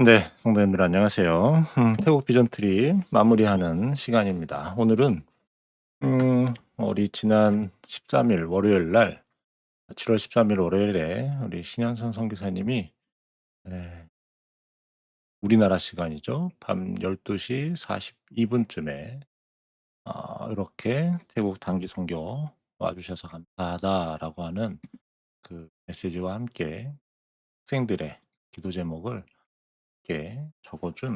네. 성도님들 안녕하세요. 태국 비전 트립 마무리하는 시간입니다. 오늘은 우리 지난 13일 월요일 날 7월 13일 월요일에 우리 신현선 선교사님이 예 우리나라 시간이죠. 밤 12시 42 분쯤에 이렇게 "태국 단기 선교 와 주셔서 감사하다."라고 하는 그 메시지와 함께 학생들의 기도 제목을 이렇게 적어 준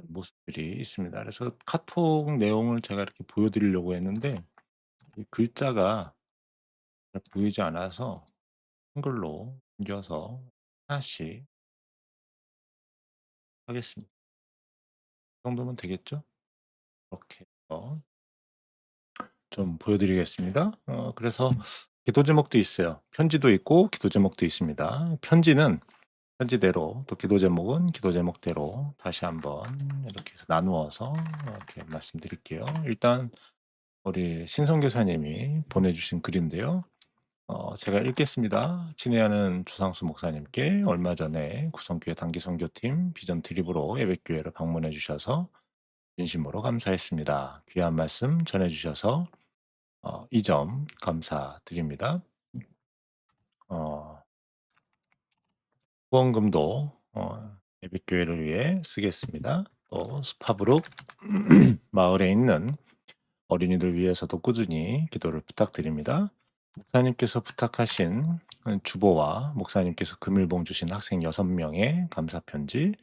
모습들이 있습니다. 그래서 카톡 내용을 제가 이렇게 보여 드리려고 했는데 이 글자가 잘 보이지 않아서 한글로 옮겨서 하나씩 하겠습니다. 이 정도면 되겠죠? 이렇게 해서 좀 보여 드리겠습니다. 그래서 기도 제목도 있어요. 편지도 있고 기도 제목도 있습니다. 편지는 편지대로, 또 기도 제목은 기도 제목대로 다시 한번 이렇게 해서 나누어서 이렇게 말씀드릴게요. 일단 우리 신성 교사님이 보내주신 글인데요. 제가 읽겠습니다. 친애하는 조상수 목사님께 얼마 전에 구성교회 단기 선교팀 비전 트립으로 예배교회를 방문해 주셔서 진심으로 감사했습니다. 귀한 말씀 전해 주셔서 이 점 감사드립니다. 어 후원금도 예배교회를 위해 쓰겠습니다. 또 스파브룩 마을에 있는 어린이들 위해서도 꾸준히 기도를 부탁드립니다. 목사님께서 부탁하신 주보와 목사님께서 금일봉 주신 학생 6명의 감사 편지,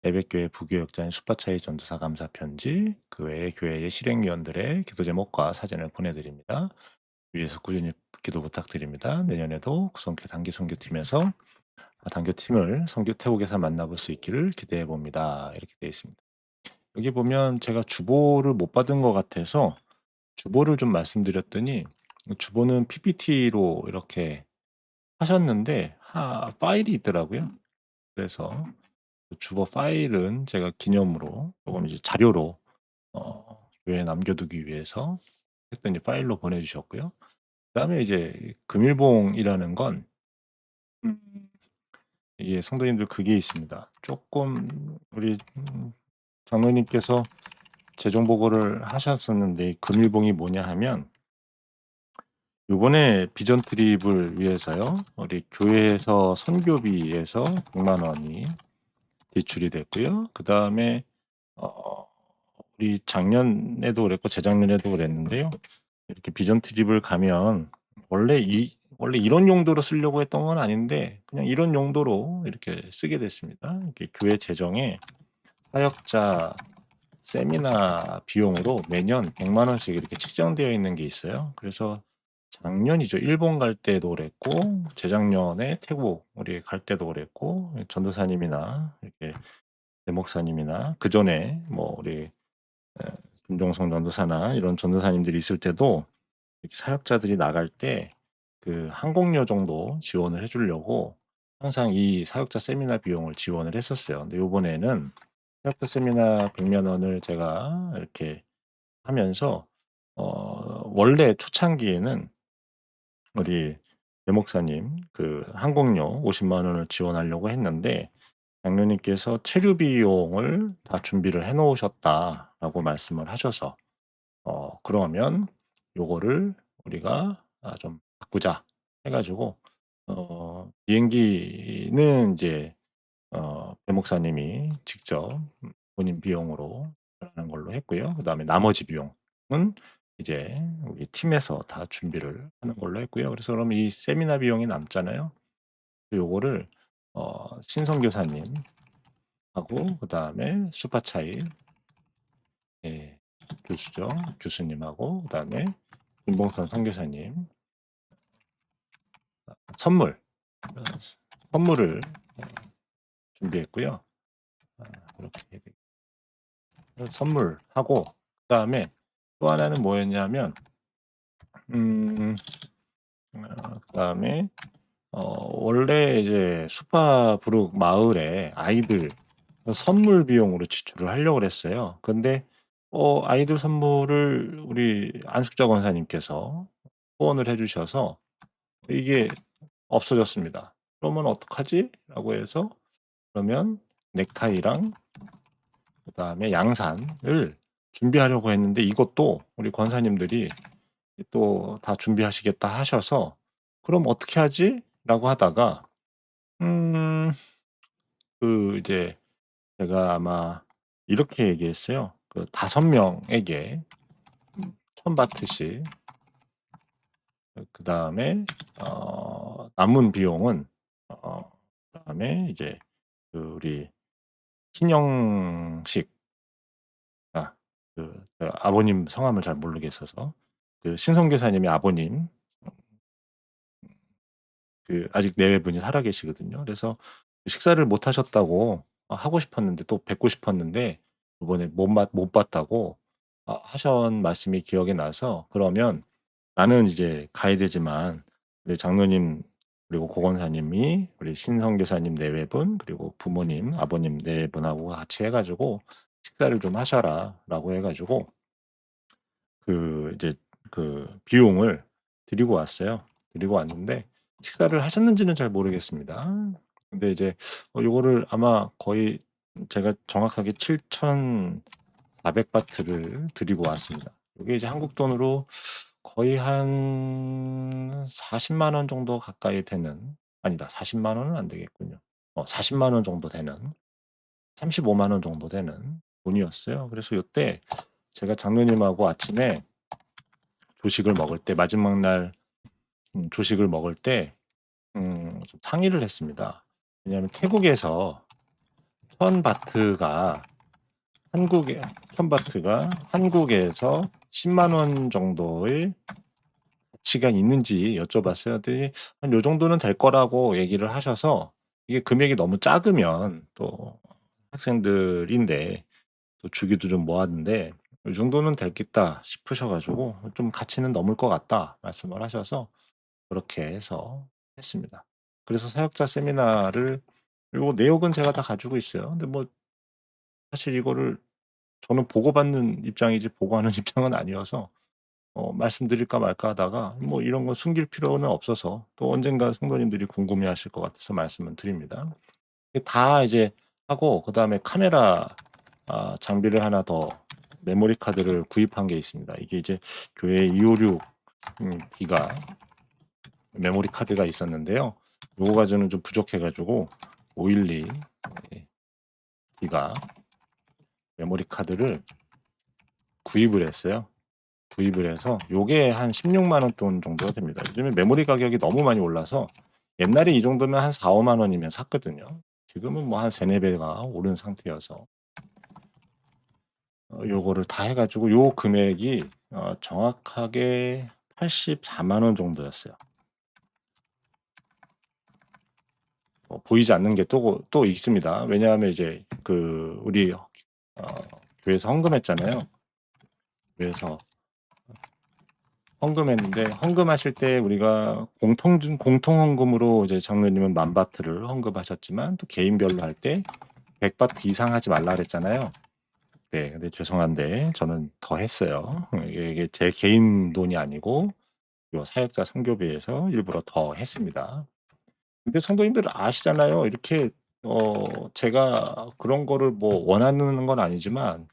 예배교회 부교역자인 수파차이 전도사 감사 편지, 그 외에 교회의 실행위원들의 기도 제목과 사진을 보내드립니다. 위에서 꾸준히 기도 부탁드립니다. 내년에도 구성교 단기 선교팀에서 단교팀을 선교 태국에서 만나볼 수 있기를 기대해 봅니다. 이렇게 되어 있습니다. 여기 보면 제가 주보를 못 받은 것 같아서 주보를 좀 말씀드렸더니 주보는 PPT로 이렇게 하셨는데 파일이 있더라고요. 그래서 그 주보 파일은 제가 기념으로 조금 이제 자료로 교회에 남겨두기 위해서 했더니 파일로 보내주셨고요. 그다음에 이제 금일봉이라는 건 음. 이게 성도님들 그게 있습니다. 조금 우리 장로님께서 재정 보고를 하셨었는데 이 금일봉이 뭐냐 하면 요번에 비전 트립을 위해서요. 우리 교회에서 선교비에서 100만 원이 지출이 됐고요. 그다음에 어 우리 작년에도 그랬고 재작년에도 그랬는데요. 이렇게 비전 트립을 가면 원래 이런 용도로 쓰려고 했던 건 아닌데 그냥 이런 용도로 이렇게 쓰게 됐습니다. 이렇게 교회 재정에 사역자 세미나 비용으로 매년 100만 원씩 이렇게 책정되어 있는 게 있어요. 그래서 작년이죠. 일본 갈 때도 그랬고 재작년에 태국 우리 갈 때도 그랬고 전도사님이나 이렇게 대목사님이나 그전에 뭐 우리 김종성 전도사나 이런 전도사님들이 있을 때도 이렇게 사역자들이 나갈 때 그 항공료 정도 지원을 해 주려고 항상 이 사역자 세미나 비용을 지원을 했었어요. 근데 요번에는 사역자 세미나 100만 원을 제가 이렇게 하면서 원래 초창기에는 우리 대 목사님 그 항공료 50만 원을 지원하려고 했는데 장로님께서 "체류 비용을 다 준비를 해 놓으셨다."라고 말씀을 하셔서 그러면 요거를 우리가 좀 바꾸자 해 가지고 비행기는 인제 배 목사님이 직접 본인 비용으로 하는 걸로 했고요. 그다음에 나머지 비용은 이제 우리 팀에서 다 준비를 하는 걸로 했고요. 그래서 그러면 이 세미나 비용이 남잖아요. 요거를 신성 교사님하고 그다음에 수파차이 예 교수죠. 교수님하고 그다음에 김봉선 선교사님 선물 선물을 준비했고요. 그렇게 선물하고 그다음에 또 하나는 뭐였냐면 그다음에 원래 이제 수파브룩 마을에 아이들 선물 비용으로 지출을 하려고 그랬어요. 근데 아이들 선물을 우리 안숙자 권사님께서 후원을 해 주셔서 이게 없어졌습니다. '그러면 어떡하지?'라고 해서 그러면 넥타이랑 그다음에 양산을 준비하려고 했는데 이것도 우리 권사님들이 또 다 준비하시겠다 하셔서 "그럼 어떻게 하지?" 라고 하다가 음 이제 제가 아마 이렇게 얘기했어요. 그 5 명에게 1,000 바트씩 그다음에 남은 비용은 그다음에 이제 우리 신영식 아버님 성함을 잘 모르겠어서 신성교사님의 아버님 아직 내외분이 살아 계시거든요. 그래서 식사를 못 하셨다고 하고 싶었는데 또 뵙고 싶었는데 이번에 못 봤다고 하신 말씀이 기억이 나서 그러면 나는 이제 가야 되지만 우리 장로님 그리고 고건사님이 우리 신성교사님 내외분 그리고 부모님, 아버님 내외분하고 같이 해 가지고 "식사를 좀 하셔라."라고 해 가지고 이제 비용을 드리고 왔어요. 드리고 왔는데 식사를 하셨는지는 잘 모르겠습니다. 근데 이제 요거를 아마 거의 제가 정확하게 7,400 바트를 드리고 왔습니다. 요게 이제 한국 돈으로 거의 한 400,000원 정도 가까이 되는 아니다. 400,000 원은 안 되겠군요. 400,000 원 정도 되는 350,000 원 정도 되는 돈이었어요. 그래서 요때 제가 장로님하고 아침에 조식을 먹을 때 마지막 날 조식을 먹을 때 좀 상의를 했습니다. 왜냐하면 태국에서 1,000 바트가 한국에 1,000 바트가 한국에서 100,000 원 정도의 가치가 있는지 여쭤봤어요. 그랬더니 한 요 정도는 될 거라고 얘기를 하셔서 이게 금액이 너무 작으면 또 학생들인데 또 주기도 좀 뭐하는데 "요 정도는 되겠다." 싶으셔 가지고 "좀 가치는 넘을 것 같다." 말씀을 하셔서 그렇게 해서 했습니다. 그래서 사역자 세미나를 요 내역은 제가 다 가지고 있어요. 근데 뭐 사실 이거를 저는 보고받는 입장이지 보고하는 입장은 아니어서 말씀드릴까 말까 하다가 뭐 이런 거 숨길 필요는 없어서 또 언젠가 성도님들이 궁금해하실 것 같아서 말씀을 드립니다. 이게 다 이제 하고 그다음에 카메라 장비를 하나 더 메모리 카드를 구입한 게 있습니다. 이게 이제 교회 256 기가 메모리 카드가 있었는데요. 요거 가지고는 좀 부족해 가지고 512 기가 메모리 카드를 구입을 했어요. 구입을 해서 요게 한 160,000 원 돈 정도가 됩니다. 요즘에 메모리 가격이 너무 많이 올라서 옛날에 이 정도면 한 4-5만 원이면 샀거든요. 지금은 뭐 한 3-4 배가 오른 상태여서 요거를 다 해 가지고 요 금액이 정확하게 840,000 원 정도였어요. 보이지 않는 게 또 있습니다. 왜냐하면 이제 우리 교회에서 헌금했잖아요. 그래서 헌금했는데 헌금하실 때 우리가 공통 헌금으로 이제 장로님은 10,000 바트를 헌금하셨지만 또 개인별로 할 때 100 바트 이상 하지 말라 그랬잖아요. 네. 근데 죄송한데 저는 더 했어요. 이게 제 개인 돈이 아니고 요 사역자 선교비에서 일부러 더 했습니다. 근데 성도님들 아시잖아요. 이렇게 제가 그런 거를 뭐 원하는 건 아니지만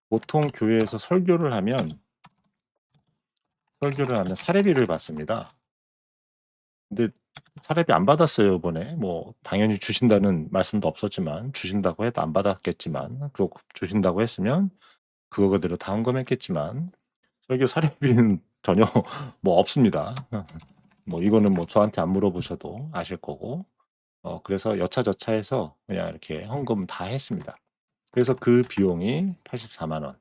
보통 교회에서 설교를 하면 사례비를 받습니다. 근데 사례비 안 받았어요 이번에. 뭐 당연히 주신다는 말씀도 없었지만 주신다고 해도 안 받았겠지만 또 주신다고 했으면 그거 그대로 다 헌금했겠지만 설교 사례비는 전혀 뭐 없습니다. 뭐 이거는 뭐 저한테 안 물어보셔도 아실 거고 그래서 여차저차해서 그냥 이렇게 헌금 다 했습니다. 그래서 그 비용이 840,000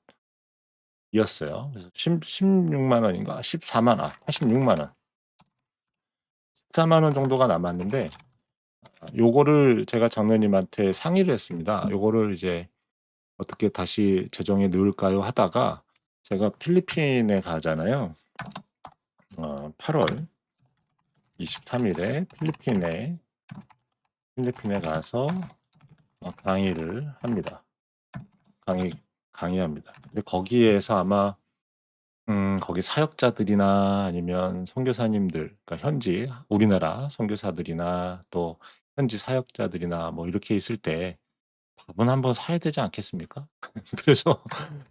원이었어요. 그래서 16만 원인가 14만 86만 원. 14만 원 정도가 남았는데 요거를 제가 장로님한테 상의를 했습니다. 요거를 이제 "어떻게 다시 재정에 넣을까요?" 하다가 제가 필리핀에 가잖아요. 8월 23 일에 필리핀에 가서 강의를 합니다. 강의합니다. 근데 거기에서 아마 거기 사역자들이나 아니면 선교사님들 그러니까 현지 우리나라 선교사들이나 또 현지 사역자들이나 뭐 이렇게 있을 때 밥은 한번 사야 되지 않겠습니까? 그래서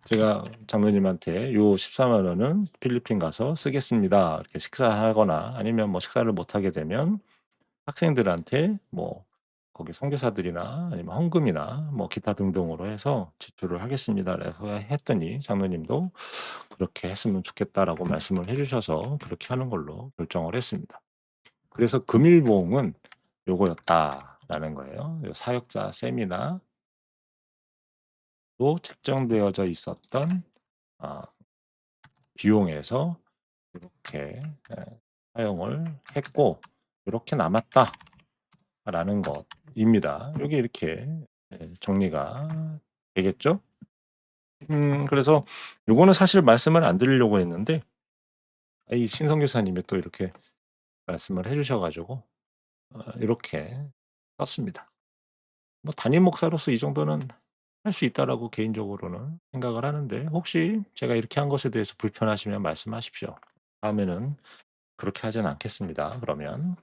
제가 장로님한테 "요 14만 원은 필리핀 가서 쓰겠습니다." 이렇게 식사하거나 아니면 뭐 식사를 못 하게 되면 학생들한테 뭐 거기 선교사들이나 아니면 헌금이나 뭐 기타 등등으로 해서 지출을 하겠습니다라고 했더니 장로님도 "그렇게 했으면 좋겠다."라고 말씀을 해 주셔서 그렇게 하는 걸로 결정을 했습니다. 그래서 금일봉은 요거였다라는 거예요. 요 사역자 세미나로 책정되어져 있었던 아 비용에서 이렇게 사용을 했고 요렇게 남았다라는 것입니다. 요게 이렇게 정리가 되겠죠? 그래서 요거는 사실 말씀을 안 드리려고 했는데 이 신선교사님이 또 이렇게 말씀을 해 주셔 가지고 이렇게 썼습니다. 뭐 담임 목사로서 이 정도는 할 수 있다라고 개인적으로는 생각을 하는데 혹시 제가 이렇게 한 것에 대해서 불편하시면 말씀하십시오. 다음에는 그렇게 하진 않겠습니다 그러면.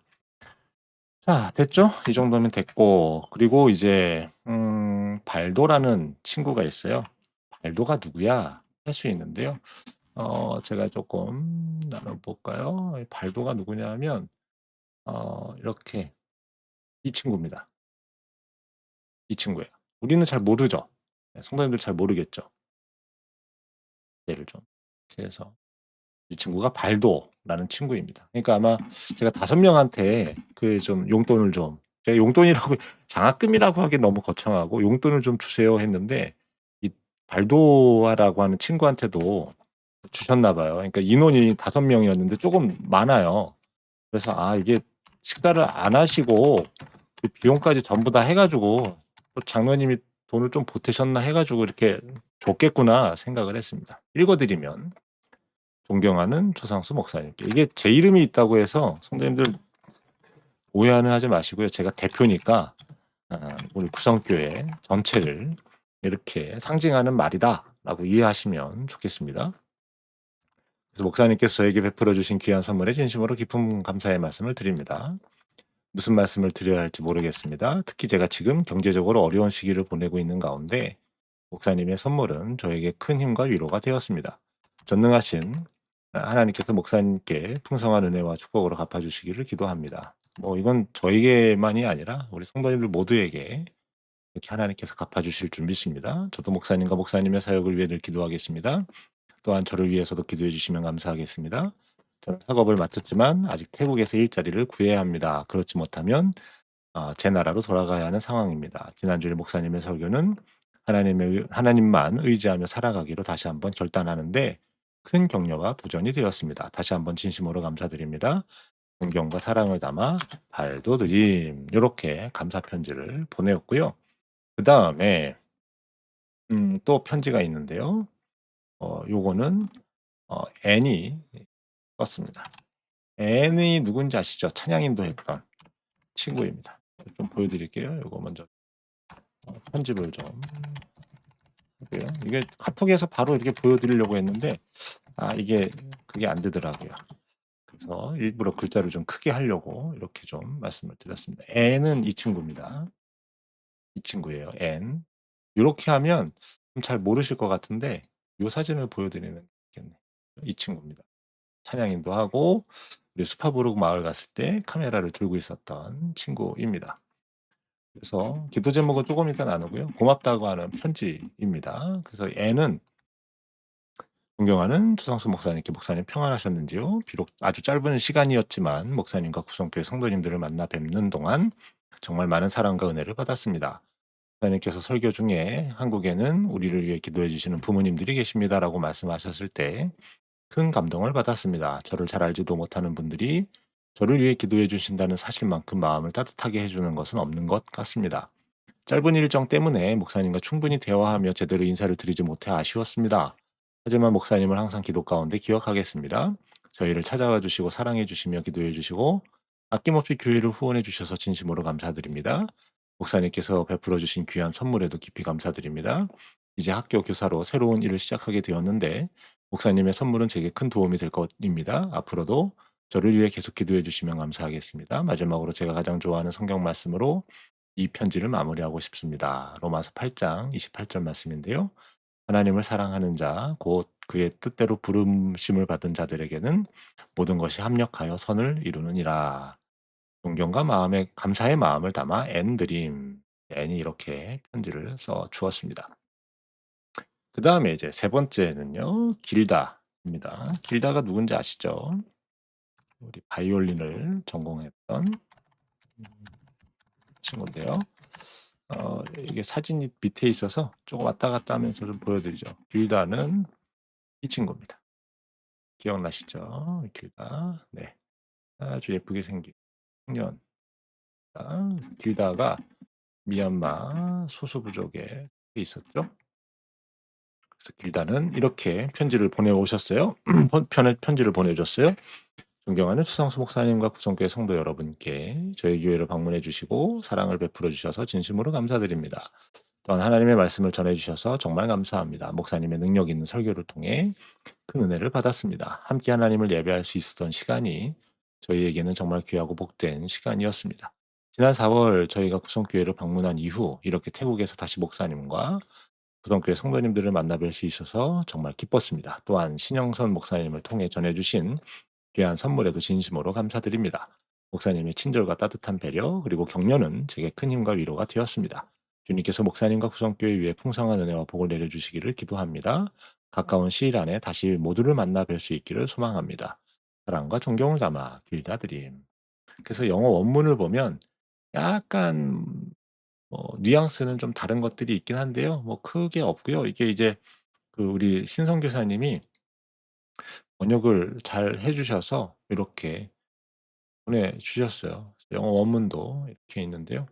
자 됐죠? 이 정도면 됐고 그리고 이제 발도라는 친구가 있어요. "발도가 누구야?" 할 수 있는데요. 제가 조금 나눠 볼까요? 발도가 누구냐면 이렇게 이 친구입니다. 이 친구예요. 우리는 잘 모르죠. 성도님들 잘 모르겠죠. 예를 좀 이렇게 해서 이 친구가 발도라는 친구입니다. 그러니까 아마 제가 5명한테 그 좀 용돈을 좀 제가 용돈이라고 장학금이라고 하기엔 너무 거창하고 "용돈을 좀 주세요." 했는데 이 발도하라고 하는 친구한테도 주셨나 봐요. 그러니까 인원이 5명이었는데 쪼금 많아요. 그래서 이게 식사를 안 하시고 그 비용까지 전부 다 해 가지고 또 '장로님이 돈을 좀 보태셨나.' 해 가지고 이렇게 줬겠구나 생각을 했습니다. 읽어 드리면 존경하는 조상수 목사님께 이게 제 이름이 있다고 해서 성도님들 오해는 하지 마시고요. 제가 대표니까 우리 구성교회 전체를 이렇게 상징하는 말이다라고 이해하시면 좋겠습니다. 그래서 목사님께서 저에게 베풀어 주신 귀한 선물에 진심으로 깊은 감사의 말씀을 드립니다. 무슨 말씀을 드려야 할지 모르겠습니다. 특히 제가 지금 경제적으로 어려운 시기를 보내고 있는 가운데 목사님의 선물은 저에게 큰 힘과 위로가 되었습니다. 전능하신 하나님께서 목사님께 풍성한 은혜와 축복으로 갚아주시기를 기도합니다. 뭐 이건 저에게만이 아니라 우리 성도님들 모두에게 이렇게 하나님께서 갚아주실 줄 믿습니다. 저도 목사님과 목사님의 사역을 위해 늘 기도하겠습니다. 또한 저를 위해서도 기도해 주시면 감사하겠습니다. 저는 학업을 마쳤지만 아직 태국에서 일자리를 구해야 합니다. 그렇지 못하면 제 나라로 돌아가야 하는 상황입니다. 지난주에 목사님의 설교는 하나님만 의지하며 살아가기로 다시 한번 결단하는데 큰 격려와 도전이 되었습니다. 다시 한번 진심으로 감사드립니다. 존경과 사랑을 담아 발도드림 요렇게 감사 편지를 보내었고요. 그다음에 또 편지가 있는데요. 요거는 앤이 썼습니다. 앤이 누군지 아시죠? 찬양 인도했던 친구입니다. 좀 보여 드릴게요. 요거 먼저 편집을 좀 하고요. 이게 카톡에서 바로 이렇게 보여 드리려고 했는데 이게 그게 안 되더라고요. 그래서 일부러 글자를 좀 크게 하려고 이렇게 좀 말씀을 드렸습니다. N은 이 친구입니다. 이 친구예요. N. 요렇게 하면 좀 잘 모르실 것 같은데 요 사진을 보여 드리면 좋겠네요. 이 친구입니다. 찬양 인도하고 우리 수파부르크 마을 갔을 때 카메라를 들고 있었던 친구입니다. 그래서 기도 제목은 조금 이따 나누고요. 고맙다고 하는 편지입니다. 그래서 N은 존경하는 조상수 목사님께 목사님 평안하셨는지요? 비록 아주 짧은 시간이었지만 목사님과 구성교회 성도님들을 만나 뵙는 동안 정말 많은 사랑과 은혜를 받았습니다. 목사님께서 설교 중에 한국에는 우리를 위해 기도해 주시는 부모님들이 계십니다라고 말씀하셨을 때 큰 감동을 받았습니다. 저를 잘 알지도 못하는 분들이 저를 위해 기도해 주신다는 사실만큼 마음을 따뜻하게 해주는 것은 없는 것 같습니다. 짧은 일정 때문에 목사님과 충분히 대화하며 제대로 인사를 드리지 못해 아쉬웠습니다. 하지만 목사님을 항상 기도 가운데 기억하겠습니다. 저희를 찾아와 주시고 사랑해 주시며 기도해 주시고 아낌없이 교회를 후원해 주셔서 진심으로 감사드립니다. 목사님께서 베풀어 주신 귀한 선물에도 깊이 감사드립니다. 이제 학교 교사로 새로운 일을 시작하게 되었는데 목사님의 선물은 제게 큰 도움이 될 것입니다. 앞으로도 저를 위해 계속 기도해 주시면 감사하겠습니다. 마지막으로 제가 가장 좋아하는 성경 말씀으로 이 편지를 마무리하고 싶습니다. 로마서 8장 28절 말씀인데요. 하나님을 사랑하는 자, 곧 그의 뜻대로 부름심을 받은 자들에게는 모든 것이 합력하여 선을 이루느니라. 존경과 마음의 감사의 마음을 담아 앤드림. 앤이 이렇게 편지를 써 주었습니다. 그 다음에 이제 세 번째는요, 길다입니다. 길다가 누군지 아시죠? 우리 바이올린을 전공했던 친구인데요. 이게 사진이 밑에 있어서 조금 왔다 갔다 하면서 좀 보여드리죠. 길다는 이 친구입니다. 기억나시죠? 길다. 네. 아주 예쁘게 생긴 청년. 길다가 미얀마 소수부족에 있었죠. 그래서 길다는 이렇게 편지를 보내오셨어요. 편지를 보내줬어요. 존경하는 추상수 목사님과 구성교회 성도 여러분께 저희 교회를 방문해 주시고 사랑을 베풀어 주셔서 진심으로 감사드립니다. 또한 하나님의 말씀을 전해 주셔서 정말 감사합니다. 목사님의 능력 있는 설교를 통해 큰 은혜를 받았습니다. 함께 하나님을 예배할 수 있었던 시간이 저희에게는 정말 귀하고 복된 시간이었습니다. 지난 4월 저희가 구성교회를 방문한 이후 이렇게 태국에서 다시 목사님과 구성교회 성도님들을 만나 뵐 수 있어서 정말 기뻤습니다. 또한 신영선 목사님을 통해 전해주신 귀한 선물에도 진심으로 감사드립니다. 목사님의 친절과 따뜻한 배려 그리고 격려는 제게 큰 힘과 위로가 되었습니다. 주님께서 목사님과 구성교회 위에 풍성한 은혜와 복을 내려주시기를 기도합니다. 가까운 시일 안에 다시 모두를 만나 뵐 수 있기를 소망합니다. 사랑과 존경을 담아 길다드림. 그래서 영어 원문을 보면 약간 뉘앙스는 좀 다른 것들이 있긴 한데요. 뭐 크게 없고요. 이게 이제 그 우리 신성 교사님이 번역을 잘 해주셔서 이렇게 보내주셨어요. 영어 원문도 이렇게 있는데요.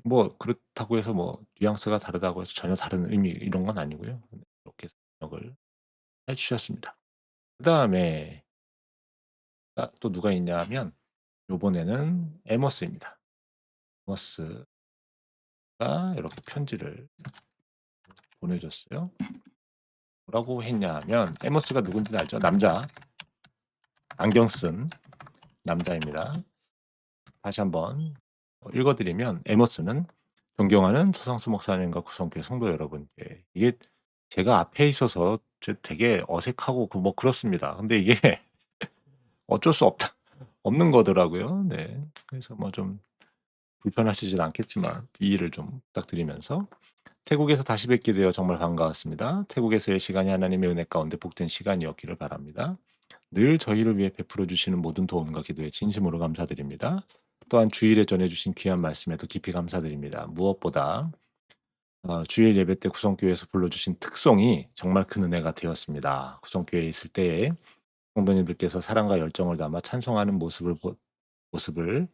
뭐 그렇다고 해서 뭐 뉘앙스가 다르다고 해서 전혀 다른 의미 이런 건 아니고요. 이렇게 번역을 해주셨습니다. 그 다음에 또 누가 있냐면 요번에는 에머스입니다. 에머스가 이렇게 편지를 보내줬어요. 뭐라고 했냐면 에머스가 누군지 알죠? 남자, 안경 쓴 남자입니다. 다시 한번 읽어드리면 에머스는 존경하는 서성수 목사님과 구성교회 성도 여러분께 이게 제가 앞에 있어서 되게 어색하고 뭐 그렇습니다. 근데 이게 어쩔 수 없다 없는 거더라고요. 네. 그래서 뭐 좀 불편하시진 않겠지만 이해를 좀 부탁드리면서 태국에서 다시 뵙게 되어 정말 반가웠습니다. 태국에서의 시간이 하나님의 은혜 가운데 복된 시간이었기를 바랍니다. 늘 저희를 위해 베풀어 주시는 모든 도움과 기도에 진심으로 감사드립니다. 또한 주일에 전해주신 귀한 말씀에도 깊이 감사드립니다. 무엇보다 주일 예배 때 구성교회에서 불러주신 특송이 정말 큰 은혜가 되었습니다. 구성교회에 있을 때에 성도님들께서 사랑과 열정을 담아 찬송하는 모습을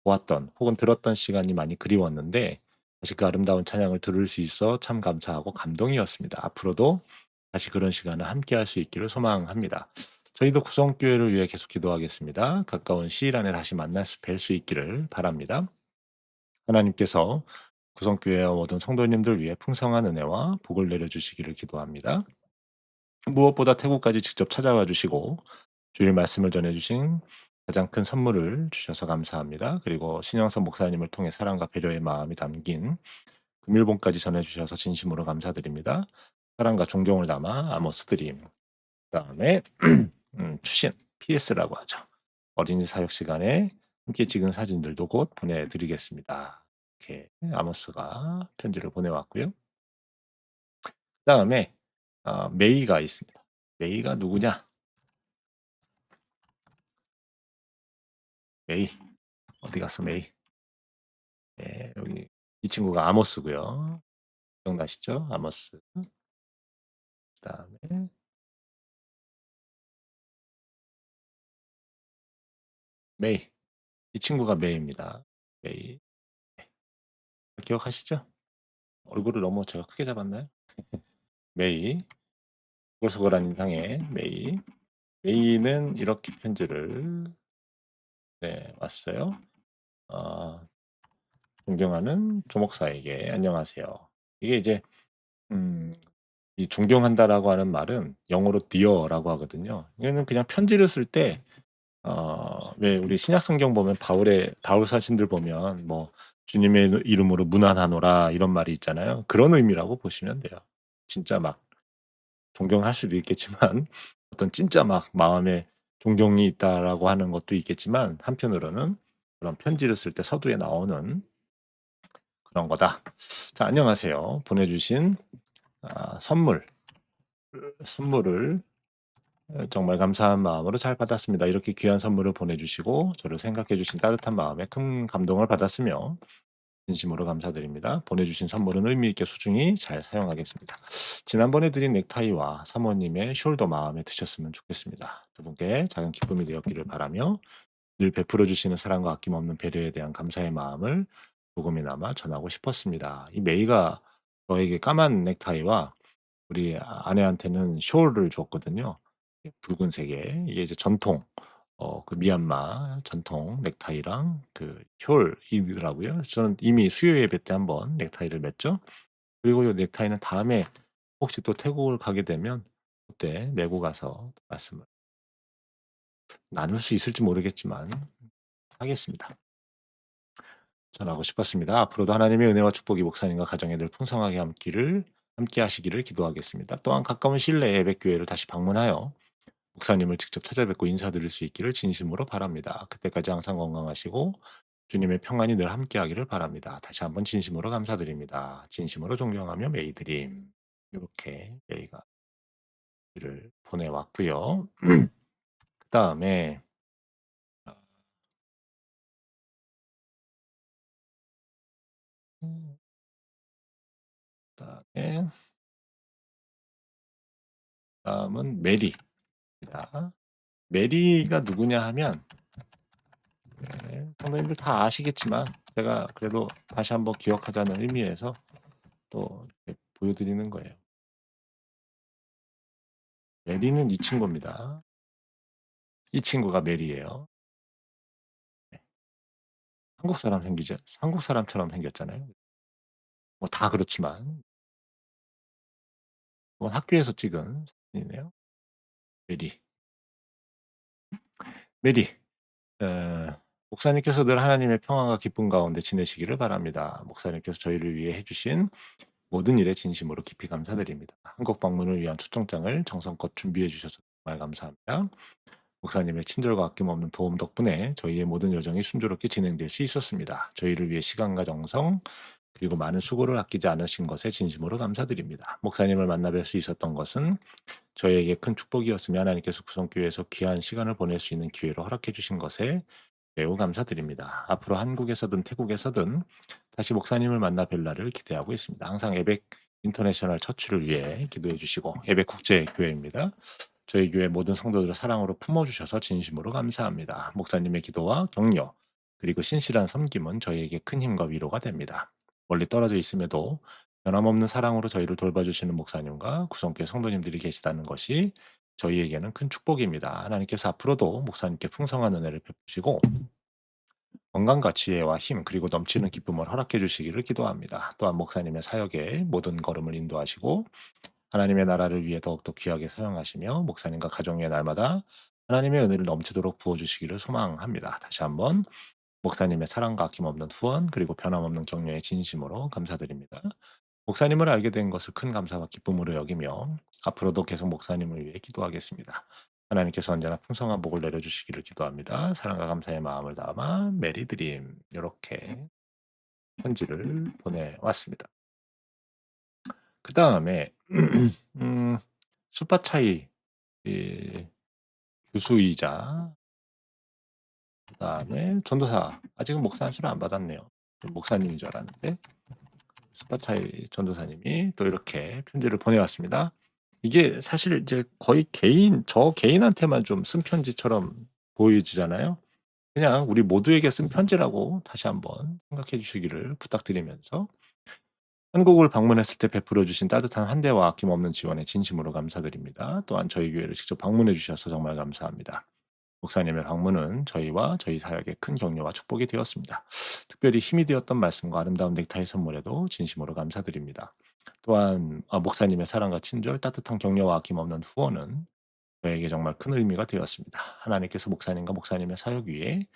보았던 혹은 들었던 시간이 많이 그리웠는데 다시 그 아름다운 찬양을 들을 수 있어 참 감사하고 감동이었습니다. 앞으로도 다시 그런 시간을 함께 할 수 있기를 소망합니다. 저희도 구성교회를 위해 계속 기도하겠습니다. 가까운 시일 안에 다시 뵐 수 있기를 바랍니다. 하나님께서 구성교회와 모든 성도님들 위해 풍성한 은혜와 복을 내려주시기를 기도합니다. 무엇보다 태국까지 직접 찾아와 주시고 주일 말씀을 전해주신 가장 큰 선물을 주셔서 감사합니다. 그리고 신영선 목사님을 통해 사랑과 배려의 마음이 담긴 금일봉까지 전해주셔서 진심으로 감사드립니다. 사랑과 존경을 담아 아모스 드림. 그다음에 추신 PS라고 하죠. 어린이 사역 시간에 함께 찍은 사진들도 곧 보내드리겠습니다. 이렇게 아모스가 편지를 보내왔고요. 그다음에 메이가 있습니다. 메이가 누구냐? 메이 어디 갔어 메이? 네, 여기 이 친구가 아모스고요. 기억나시죠? 아모스. 그다음에 메이. 이 친구가 메이입니다. 메이. 네. 기억하시죠? 얼굴을 너무 제가 크게 잡았나요? 메이. 소골소골한 인상의 메이. 메이는 이렇게 편지를 왔어요. 존경하는 조목사에게 안녕하세요. 이게 이제 이 존경한다라고 하는 말은 영어로 dear라고 하거든요. 이거는 그냥 편지를 쓸 때 왜 우리 신약 성경 보면 바울 사신들 보면 뭐 주님의 이름으로 문안하노라 이런 말이 있잖아요. 그런 의미라고 보시면 돼요. 진짜 막 존경할 수도 있겠지만 어떤 진짜 막 마음에 존경이 있다라고 하는 것도 있겠지만 한편으로는 그런 편지를 쓸 때 서두에 나오는 그런 거다. 자, 안녕하세요. 보내주신 선물을 정말 감사한 마음으로 잘 받았습니다. 이렇게 귀한 선물을 보내주시고 저를 생각해 주신 따뜻한 마음에 큰 감동을 받았으며 진심으로 감사드립니다. 보내주신 선물은 의미 있게 소중히 잘 사용하겠습니다. 지난번에 드린 넥타이와 사모님의 숄더 마음에 드셨으면 좋겠습니다. 두 분께 작은 기쁨이 되었기를 바라며 늘 베풀어 주시는 사랑과 아낌없는 배려에 대한 감사의 마음을 조금이나마 전하고 싶었습니다. 이 메이가 저에게 까만 넥타이와 우리 아내한테는 숄을 줬거든요. 붉은색의 이게 이제 전통 그 미얀마 전통 넥타이랑 그 숄이더라고요. 저는 이미 수요 예배 때 한번 넥타이를 맸죠. 그리고 이 넥타이는 다음에 혹시 또 태국을 가게 되면 그때 메고 가서 말씀을 나눌 수 있을지 모르겠지만 하겠습니다. 전하고 싶었습니다. 앞으로도 하나님의 은혜와 축복이 목사님과 가정에 늘 풍성하게 함께 하시기를 기도하겠습니다. 또한 가까운 시일 내에 예배교회를 다시 방문하여 목사님을 직접 찾아뵙고 인사드릴 수 있기를 진심으로 바랍니다. 그때까지 항상 건강하시고 주님의 평안이 늘 함께하기를 바랍니다. 다시 한번 진심으로 감사드립니다. 진심으로 존경하며 메이드림. 이렇게 메이가 글을 보내왔고요. 그다음에 음, 그다음에 다음은 메리입니다. 메리가 누구냐 하면 성도님들 다 아시겠지만 제가 그래도 다시 한번 기억하자는 의미에서 또 이렇게 보여드리는 거예요. 메리는 이 친구입니다. 이 친구가 메리예요. 네. 한국 사람처럼 생겼잖아요. 뭐 다 그렇지만 이건 학교에서 찍은 사진이네요. 메리. 메리. 목사님께서 늘 하나님의 평안과 기쁨 가운데 지내시기를 바랍니다. 목사님께서 저희를 위해 해주신 모든 일에 진심으로 깊이 감사드립니다. 한국 방문을 위한 초청장을 정성껏 준비해 주셔서 정말 감사합니다. 목사님의 친절과 아낌없는 도움 덕분에 저희의 모든 여정이 순조롭게 진행될 수 있었습니다. 저희를 위해 시간과 정성 그리고 많은 수고를 아끼지 않으신 것에 진심으로 감사드립니다. 목사님을 만나 뵐 수 있었던 것은 저희에게 큰 축복이었으며 하나님께서 구성교회에서 귀한 시간을 보낼 수 있는 기회로 허락해 주신 것에 매우 감사드립니다. 앞으로 한국에서든 태국에서든 다시 목사님을 만나 뵐 날을 기대하고 있습니다. 항상 에벡 인터내셔널 처치를 위해 기도해 주시고 에벡 국제교회입니다. 저희 교회 모든 성도들을 사랑으로 품어주셔서 진심으로 감사합니다. 목사님의 기도와 격려 그리고 신실한 섬김은 저희에게 큰 힘과 위로가 됩니다. 멀리 떨어져 있음에도 변함없는 사랑으로 저희를 돌봐주시는 목사님과 구성교회 성도님들이 계시다는 것이 저희에게는 큰 축복입니다. 하나님께서 앞으로도 목사님께 풍성한 은혜를 베푸시고 건강과 지혜와 힘 그리고 넘치는 기쁨을 허락해 주시기를 기도합니다. 또한 목사님의 사역에 모든 걸음을 인도하시고 하나님의 나라를 위해 더욱더 귀하게 사용하시며 목사님과 가정의 날마다 하나님의 은혜를 넘치도록 부어주시기를 소망합니다. 다시 한번 목사님의 사랑과 아낌없는 후원 그리고 변함없는 격려에 진심으로 감사드립니다. 목사님을 알게 된 것을 큰 감사와 기쁨으로 여기며 앞으로도 계속 목사님을 위해 기도하겠습니다. 하나님께서 언제나 풍성한 복을 내려주시기를 기도합니다. 사랑과 감사의 마음을 담아 메리드림 이렇게 편지를 보내왔습니다. 그 다음에 음, 수파차이 교수이자 그 다음에 전도사 아직은 목사 안수를 안 받았네요. 목사님인 줄 알았는데 스파차이 전도사님이 또 이렇게 편지를 보내왔습니다. 이게 사실 이제 거의 저 개인한테만 좀 쓴 편지처럼 보이지잖아요. 그냥 우리 모두에게 쓴 편지라고 다시 한번 생각해 주시기를 부탁드리면서 한국을 방문했을 때 베풀어 주신 따뜻한 환대와 아낌없는 지원에 진심으로 감사드립니다. 또한 저희 교회를 직접 방문해 주셔서 정말 감사합니다. 목사님의 방문은 저희와 저희 사역에 큰 격려와 축복이 되었습니다. 특별히 힘이 되었던 말씀과 아름다운 넥타이 선물에도 진심으로 감사드립니다. 또한 목사님의 사랑과 친절, 따뜻한 격려와 아낌없는 후원은 저에게 정말 큰 의미가 되었습니다. 하나님께서 목사님과 목사님의 사역 위에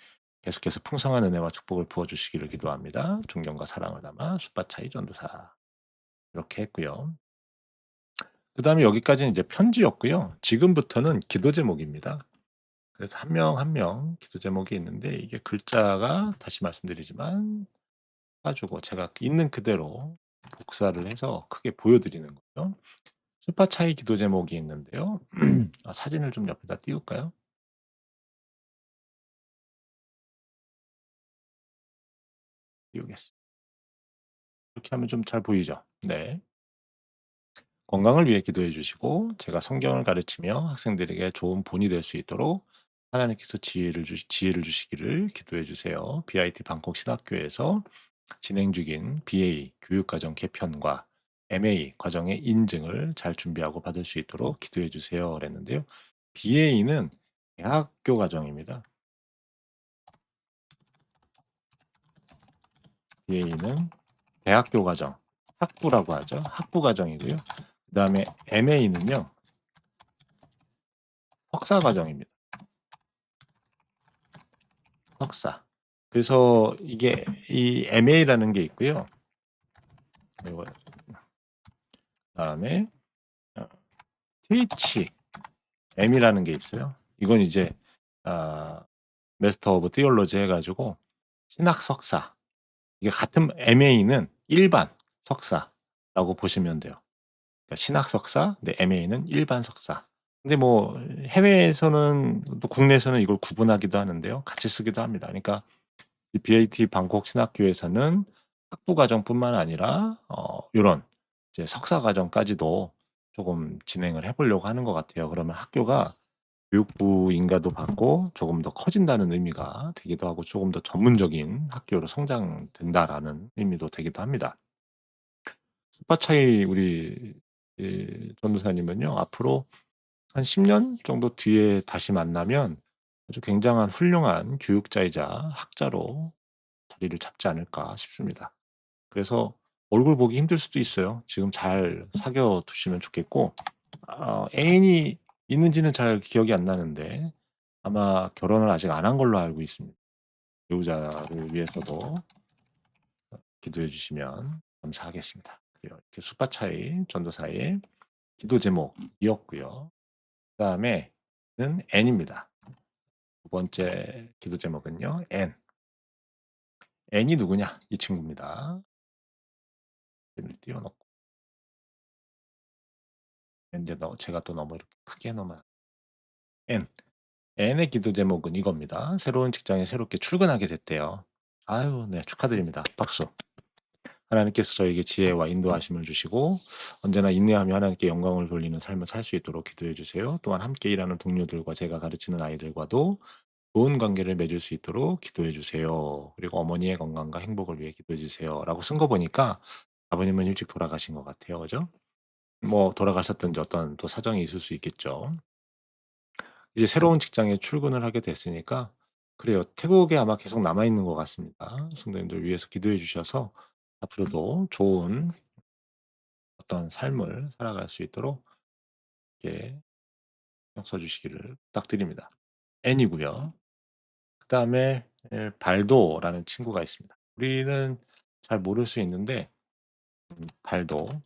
계속해서 풍성한 은혜와 축복을 부어 주시기를 기도합니다. 존경과 사랑을 담아 숫바차이 전도사. 이렇게 했고요. 그다음에 여기까지는 이제 편지였고요. 지금부터는 기도 제목입니다. 그래서 한 명 한 명 기도 제목이 있는데 이게 글자가 다시 말씀드리지만 가지고 제가 있는 그대로 복사를 해서 크게 보여 드리는 거죠. 슈퍼차이 기도 제목이 있는데요. 사진을 좀 옆에다 띄울까요? 띄우겠습니다. 이렇게 하면 좀 잘 보이죠? 네. 건강을 위해 기도해 주시고 제가 성경을 가르치며 학생들에게 좋은 본이 될 수 있도록 하나님께서 지혜를 주시기를 기도해 주세요. BIT 방콕 신학교에서 진행 중인 BA 교육과정 개편과 MA 과정의 인증을 잘 준비하고 받을 수 있도록 기도해 주세요. 그랬는데요. BA는 대학교 과정입니다. BA는 대학교 과정, 학부라고 하죠. 학부 과정이고요. 그다음에 MA는요. 석사 과정입니다. 석사. 그래서 이게 이 MA라는 게 있고요. 그리고 그다음에 트위치 M이라는 게 있어요. 이건 이제 메스터 오브 티올로지 해가지고 신학 석사. 이게 같은 MA는 일반 석사라고 보시면 돼요. 그러니까 신학 석사, 근데 MA는 일반 석사. 근데 뭐 해외에서는 또 국내에서는 이걸 구분하기도 하는데요. 같이 쓰기도 합니다. 그러니까 이 BAT 방콕 신학교에서는 학부 과정뿐만 아니라 요런 이제 석사 과정까지도 조금 진행을 해 보려고 하는 것 같아요. 그러면 학교가 교육부 인가도 받고 조금 더 커진다는 의미가 되기도 하고 조금 더 전문적인 학교로 성장된다라는 의미도 되기도 합니다. 스파차이 우리 전도사님은요. 앞으로 한 10년 정도 뒤에 다시 만나면 아주 굉장한 훌륭한 교육자이자 학자로 자리를 잡지 않을까 싶습니다. 그래서 얼굴 보기 힘들 수도 있어요. 지금 잘 사귀어 두시면 좋겠고 애인이 있는지는 잘 기억이 안 나는데 아마 결혼을 아직 안 한 걸로 알고 있습니다. 배우자를 위해서도 기도해 주시면 감사하겠습니다. 그래요. 이렇게 숫바차이 전도사의 기도 제목이었고요. 그다음에는 N입니다. 두 번째 기도 제목은요. N. N이 누구냐? 이 친구입니다. N을 띄워놓고 이제 제가 또 너무 이렇게 크게 해놓으면 N. N의 기도 제목은 이겁니다. 새로운 직장에 새롭게 출근하게 됐대요. 아유, 네, 축하드립니다. 박수. 하나님께서 저에게 지혜와 인도하심을 주시고 언제나 인내하며 하나님께 영광을 돌리는 삶을 살 수 있도록 기도해 주세요. 또한 함께 일하는 동료들과 제가 가르치는 아이들과도 좋은 관계를 맺을 수 있도록 기도해 주세요. 그리고 어머니의 건강과 행복을 위해 기도해 주세요. 라고 쓴 거 보니까 아버님은 일찍 돌아가신 것 같아요. 그죠? 뭐 돌아가셨든지 어떤 또 사정이 있을 수 있겠죠. 이제 새로운 직장에 출근을 하게 됐으니까 그래요. 태국에 아마 계속 남아 있는 것 같습니다. 성도님들 위해서 기도해 주셔서 앞으로도 좋은 어떤 삶을 살아갈 수 있도록 이렇게 신경 써 주시기를 부탁드립니다. N이고요. 그다음에 발도라는 친구가 있습니다. 우리는 잘 모를 수 있는데 발도라고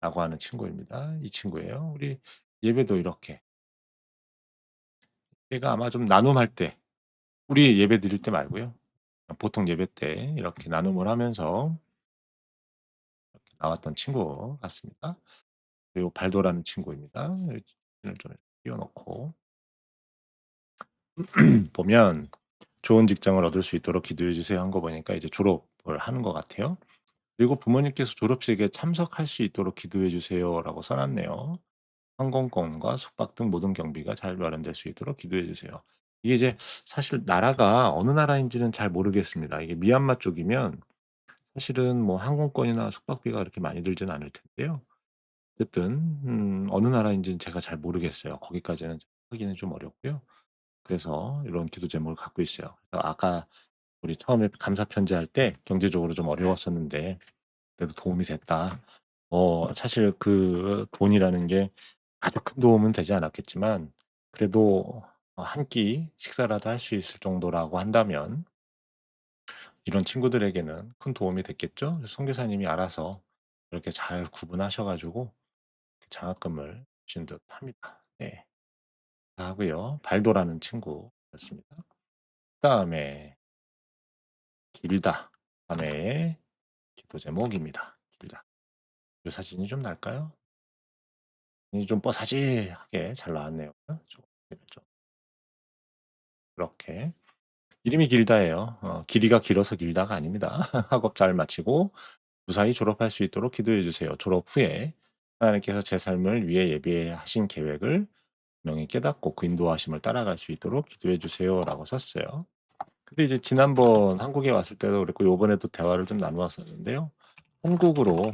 하는 친구입니다. 이 친구예요. 우리 예배도 이렇게 얘가 아마 좀 나눔할 때 우리 예배 드릴 때 말고요. 보통 예배 때 이렇게 나눔을 하면서 나왔던 친구 같습니다. 그리고 발도라는 친구입니다. 좀 띄워 놓고 보면 "좋은 직장을 얻을 수 있도록 기도해 주세요." 한 거 보니까 이제 졸업을 하는 것 같아요. 그리고 부모님께서 "졸업식에 참석할 수 있도록 기도해 주세요."라고 써 놨네요. 항공권과 숙박 등 모든 경비가 잘 마련될 수 있도록 기도해 주세요. 이게 이제 사실 나라가 어느 나라인지는 잘 모르겠습니다. 이게 미얀마 쪽이면 사실은 뭐 항공권이나 숙박비가 그렇게 많이 들지는 않을 텐데요. 어쨌든 어느 나라인지는 제가 잘 모르겠어요. 거기까지는 하기는 좀 어렵고요. 그래서 이런 기도 제목을 갖고 있어요. 아까 우리 처음에 감사 편지할 때 경제적으로 좀 어려웠었는데 그래도 도움이 됐다. 사실 그 돈이라는 게 아주 큰 도움은 되지 않았겠지만 그래도 한 끼 식사라도 할 수 있을 정도라고 한다면 이런 친구들에게는 큰 도움이 됐겠죠. 그래서 선교사님이 알아서 이렇게 잘 구분하셔 가지고 장학금을 주신 듯합니다. 네. 하고요. 발도라는 친구였습니다. 그다음에 길다. 다음에 기도 제목입니다. 길다. 이 사진이 좀 날까요? 이 좀 뽀사지하게 잘 나왔네요. 좀 이렇게. 이름이 길다예요. 길이가 길어서 길다가 아닙니다. 학업 잘 마치고 무사히 졸업할 수 있도록 기도해 주세요. 졸업 후에 하나님께서 제 삶을 위해 예비하신 계획을 분명히 깨닫고 그 인도하심을 따라갈 수 있도록 기도해 주세요라고 썼어요. 근데 이제 지난번 한국에 왔을 때도 그랬고 요번에도 대화를 좀 나누었었는데요. 한국으로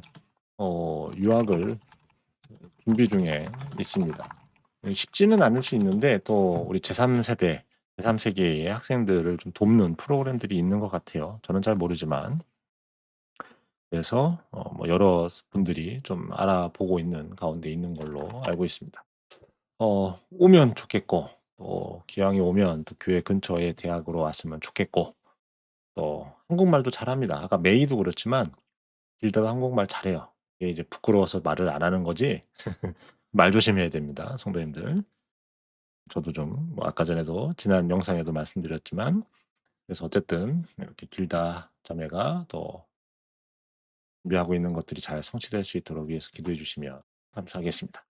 유학을 준비 중에 있습니다. 쉽지는 않을 수 있는데 또 우리 제3세대, 제3세계의 학생들을 좀 돕는 프로그램들이 있는 것 같아요. 저는 잘 모르지만. 그래서 뭐 여러 분들이 좀 알아보고 있는 가운데 있는 걸로 알고 있습니다. 오면 좋겠고 또 기왕이 오면 또 교회 근처의 대학으로 왔으면 좋겠고 또 한국말도 잘합니다. 아까 메이도 그렇지만 길다가 한국말 잘해요. 이게 이제 부끄러워서 말을 안 하는 거지 말 조심해야 됩니다, 성도님들. 저도 좀 뭐 아까 전에도 지난 영상에도 말씀드렸지만 그래서 어쨌든 이렇게 길다 자매가 또 준비하고 있는 것들이 잘 성취될 수 있도록 위해서 기도해 주시면 감사하겠습니다.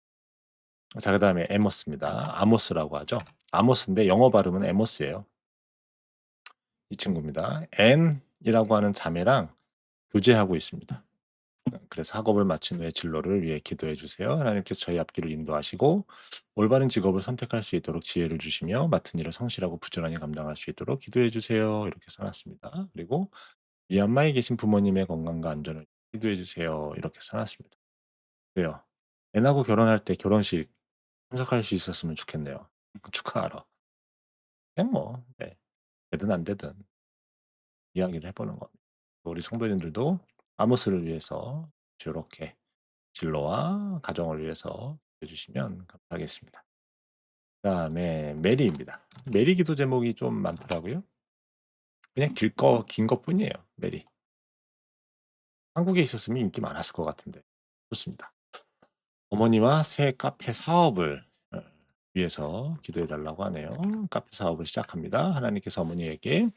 자, 그다음에 에모스입니다. 아모스라고 하죠. 아모스인데 영어 발음은 에모스예요. 이 친구입니다. 앤이라고 하는 자매랑 교제하고 있습니다. 그래서 학업을 마친 후에 진로를 위해 기도해 주세요. 하나님께서 저희 앞길을 인도하시고 올바른 직업을 선택할 수 있도록 지혜를 주시며 맡은 일을 성실하고 부지런히 감당할 수 있도록 기도해 주세요. 이렇게 써 놨습니다. 그리고 미얀마에 계신 부모님의 건강과 안전을 기도해 주세요. 이렇게 써 놨습니다. 그래요. 애나고 결혼할 때 결혼식 참석할 수 있었으면 좋겠네요. 축하하러. 그냥 뭐 네. 되든 안 되든 이야기를 해 보는 겁니다. 우리 성도님들도 아모스를 위해서 요렇게 진로와 가정을 위해서 해 주시면 감사하겠습니다. 그다음에 메리입니다. 메리 기도 제목이 좀 많더라고요. 그냥 긴 것뿐이에요, 메리. 한국에 있었으면 인기 많았을 것 같은데. 좋습니다. 어머니와 새 카페 사업을 위해서 기도해 달라고 하네요. 카페 사업을 시작합니다. 하나님께서 어머니에게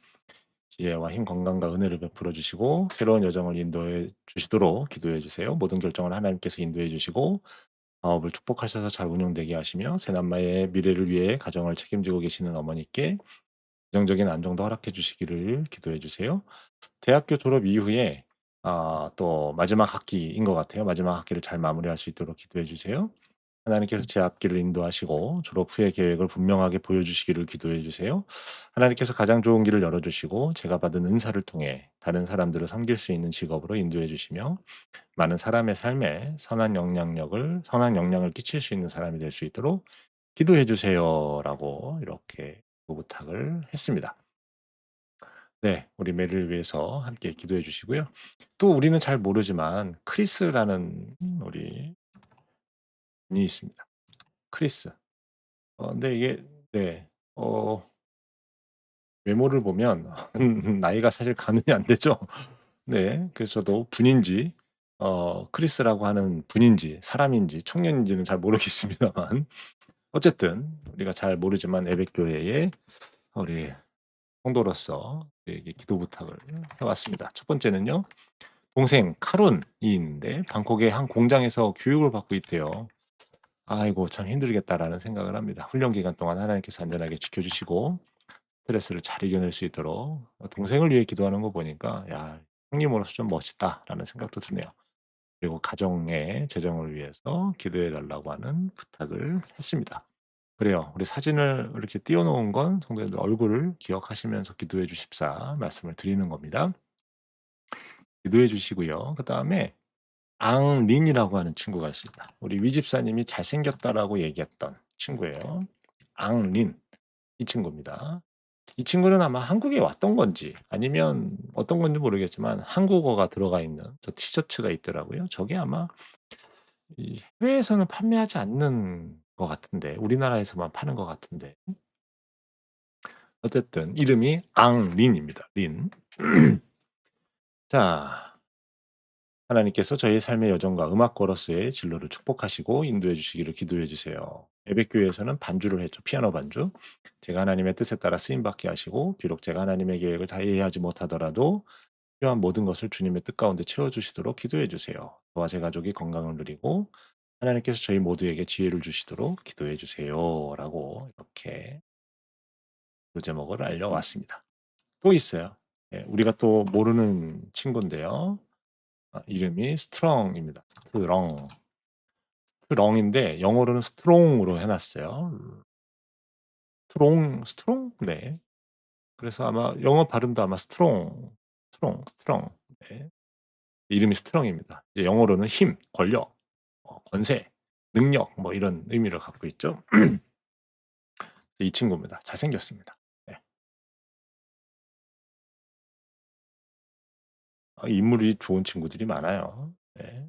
지혜와 힘, 건강과 은혜를 베풀어 주시고 새로운 여정을 인도해 주시도록 기도해 주세요. 모든 결정을 하나님께서 인도해 주시고 사업을 축복하셔서 잘 운영되게 하시며 새남매의 미래를 위해 가정을 책임지고 계시는 어머니께 긍정적인 안정도 허락해 주시기를 기도해 주세요. 대학교 졸업 이후에 또 마지막 학기인 것 같아요. 마지막 학기를 잘 마무리할 수 있도록 기도해 주세요. 하나님께서 제 앞길을 인도하시고 졸업 후의 계획을 분명하게 보여주시기를 기도해 주세요. 하나님께서 가장 좋은 길을 열어주시고 제가 받은 은사를 통해 다른 사람들을 섬길 수 있는 직업으로 인도해 주시며 많은 사람의 삶에 선한 영향을 끼칠 수 있는 사람이 될 수 있도록 기도해 주세요라고 이렇게 부탁을 했습니다. 네. 우리 메리를 위해서 함께 기도해 주시고요. 또 우리는 잘 모르지만 크리스라는 우리 분이 있습니다. 크리스. 근데 이게 네. 어 외모를 보면 나이가 사실 가늠이 안 되죠. 네. 그래서 저도 분인지 크리스라고 하는 분인지 사람인지 청년인지는 잘 모르겠습니다만 어쨌든 우리가 잘 모르지만 에베교회의 우리 성도로서 우리에게 기도 부탁을 해 왔습니다. 첫 번째는요. 동생 카룬이 있는데 방콕의 한 공장에서 교육을 받고 있대요. '아이고 참 힘들겠다.'라는 생각을 합니다. 훈련 기간 동안 하나님께서 안전하게 지켜 주시고 스트레스를 잘 이겨낼 수 있도록 동생을 위해 기도하는 거 보니까 '야 형님으로서 좀 멋있다.'라는 생각도 드네요. 그리고 가정의 재정을 위해서 기도해 달라고 하는 부탁을 했습니다. 그래요. 우리 사진을 이렇게 띄워 놓은 건 성도님들 얼굴을 기억하시면서 기도해 주십사 말씀을 드리는 겁니다. 기도해 주시고요. 그다음에 앙린이라고 하는 친구가 있습니다. 우리 위 집사님이 잘생겼다라고 얘기했던 친구예요. 앙린 이 친구입니다. 이 친구는 아마 한국에 왔던 건지 아니면 어떤 건지 모르겠지만 한국어가 들어가 있는 저 티셔츠가 있더라고요. 저게 아마 이 해외에서는 판매하지 않는 것 같은데 우리나라에서만 파는 것 같은데 어쨌든 이름이 앙린입니다. 린. 자, 하나님께서 저희 삶의 여정과 음악거러스의 진로를 축복하시고 인도해 주시기를 기도해 주세요. 예배교회에서는 반주를 했죠. 피아노 반주. 제가 하나님의 뜻에 따라 쓰임 받게 하시고 비록 제가 하나님의 계획을 다 이해하지 못하더라도 필요한 모든 것을 주님의 뜻 가운데 채워 주시도록 기도해 주세요. 저와 제 가족이 건강을 누리고 하나님께서 저희 모두에게 지혜를 주시도록 기도해 주세요라고 이렇게 그 제목을 알려왔습니다. 또 있어요. 예, 우리가 또 모르는 친구인데요. 이름이 스트롱입니다. 스트롱. 스트롱인데 영어로는 스트롱으로 해놨어요. 스트롱? 네. 그래서 아마 영어 발음도 아마 스트롱. 네. 이름이 스트롱입니다. 이제 영어로는 힘, 권력, 권세, 능력 뭐 이런 의미를 갖고 있죠. 이 친구입니다. 잘생겼습니다. 네. 인물이 좋은 친구들이 많아요. 네.